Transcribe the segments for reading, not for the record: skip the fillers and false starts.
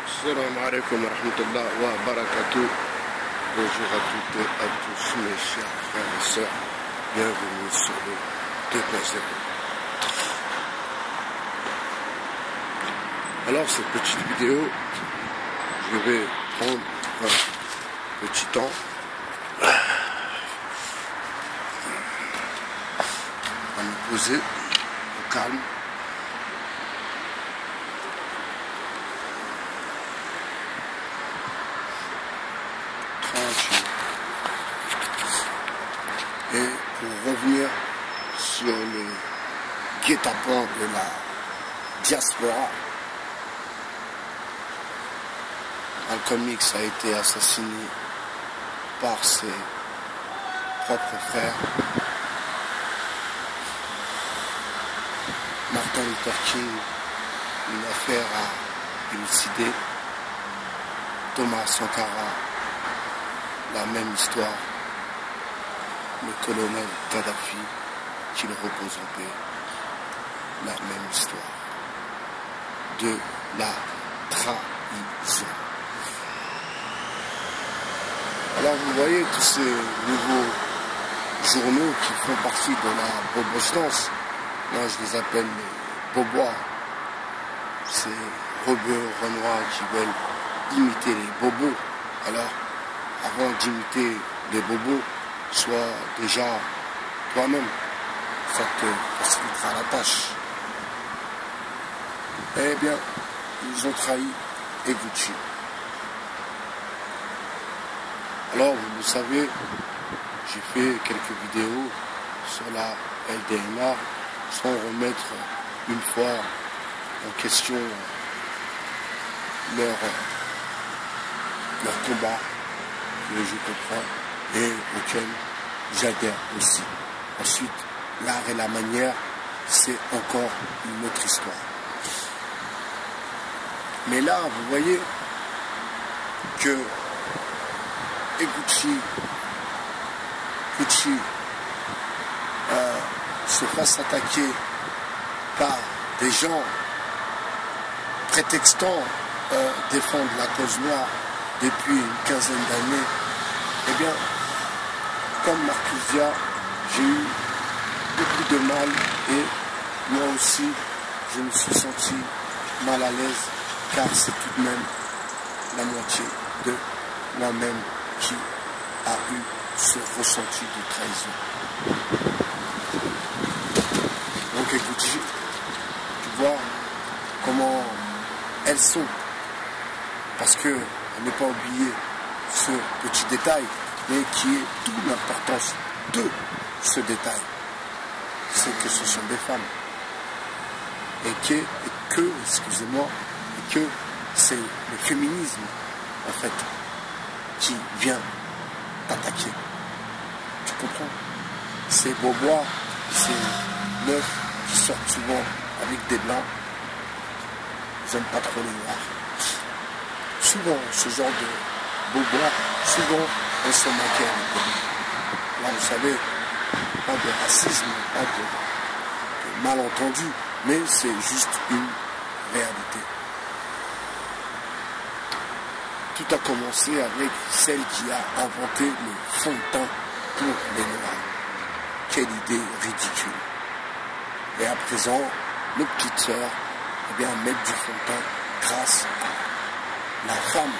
Assalamu alaikum wa rahmatullah wa barakatuh. Bonjour à toutes et à tous mes chers frères et sœurs. Bienvenue sur le 2.0. Alors cette petite vidéo, je vais prendre un petit temps à me poser au calme. Et pour revenir sur le guet-apens de la diaspora, Malcolm X a été assassiné par ses propres frères. Martin Luther King, une affaire à élucider. Thomas Sankara, la même histoire. Le colonel Kadhafi, qu'il repose en paix, la même histoire de la trahison. Alors vous voyez tous ces nouveaux journaux qui font partie de la bobostance, moi je les appelle les bobois, ces rebeux renois qui veulent imiter les bobos. Alors avant d'imiter les bobos, sois déjà toi-même, ça te facilitera la tâche. Eh bien, ils ont trahi Gucci. Alors, vous le savez, j'ai fait quelques vidéos sur la LDNA sans remettre une fois en question leur combat, que je comprends et auquel j'adhère aussi. Ensuite, l'art et la manière, c'est encore une autre histoire. Mais là, vous voyez que Gucci se fasse attaquer par des gens prétextant défendre la cause noire depuis une quinzaine d'années. Eh bien, comme Marcuzia, j'ai eu beaucoup de mal et moi aussi, je me suis senti mal à l'aise car c'est tout de même la moitié de moi-même qui a eu ce ressenti de trahison. Donc écoute, tu vois comment elles sont, parce que ne pas oublier ce petit détail, mais qui est toute l'importance de ce détail, c'est que ce sont des femmes et que c'est le féminisme en fait qui vient t'attaquer. Tu comprends? Ces bobois, ces meufs qui sortent souvent avec des blancs, ils n'aiment pas trop les noirs. Souvent, ce genre de bobois, souvent, elles sont manquées à l'école. Là, vous savez, pas de racisme, pas de malentendu, mais c'est juste une réalité. Tout a commencé avec celle qui a inventé le fond de teint pour les noirs. Quelle idée ridicule. Et à présent, nos petites sœurs, eh bien, mettent du fond de teint grâce à la femme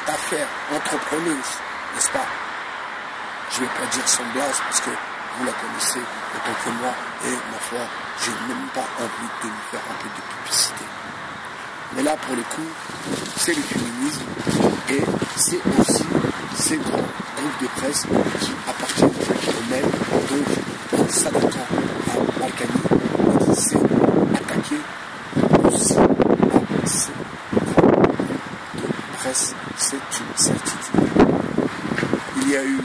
d'affaires, entrepreneuse, n'est-ce pas? Je ne vais pas dire son blase parce que vous la connaissez autant que moi et ma foi, je n'ai même pas envie de lui faire un peu de publicité. Mais là, pour le coup, c'est le féminisme et c'est aussi ces grands groupes de presse qui appartiennent au même. Donc, s'attaquant à Balkany, il s'est attaqué aussi à ces grands groupes de presse. C'est une certitude. Il y a eu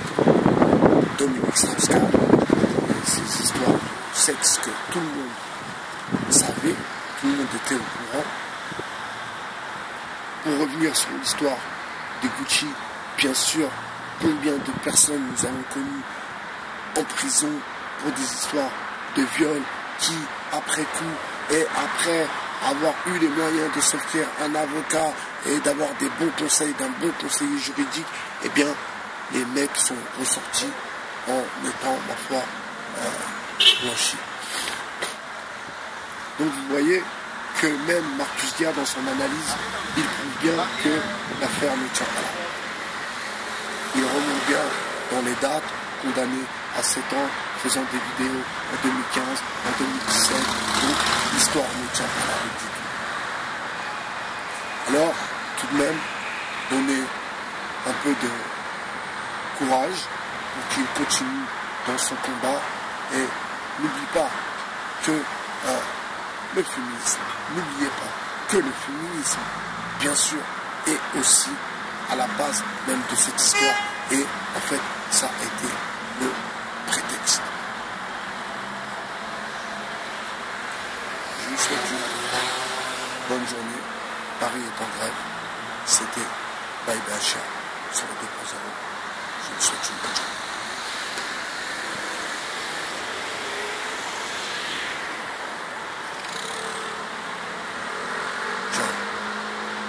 Dominique Strauss-Kahn et ces histoires de sexe que tout le monde savait, tout le monde était au courant. Pour revenir sur l'histoire de Gucci, bien sûr, combien de personnes nous avons connues en prison pour des histoires de viol qui, après coup, et après avoir eu les moyens de s'offrir un avocat et d'avoir des bons conseils d'un bon conseiller juridique, eh bien, les mecs sont ressortis en étant, ma foi, blanchis. Donc vous voyez que même Marcus Diard, dans son analyse, il prouve bien que l'affaire ne tient pas là. Il remonte bien dans les dates, condamné à 7 ans, faisant des vidéos en 2015, en 2017, donc l'histoire ne tient pas la route du tout. Alors, tout de même, donner un peu de courage pour qu'il continue dans son combat et n'oublie pas que le féminisme, n'oubliez pas que le féminisme, bien sûr, est aussi à la base même de cette histoire et en fait, ça a été le prétexte. Je vous souhaite une bonne journée. Paris est en grève. C'était Bye Bye Chia sur le 2.0. Je vous souhaite une bonne journée.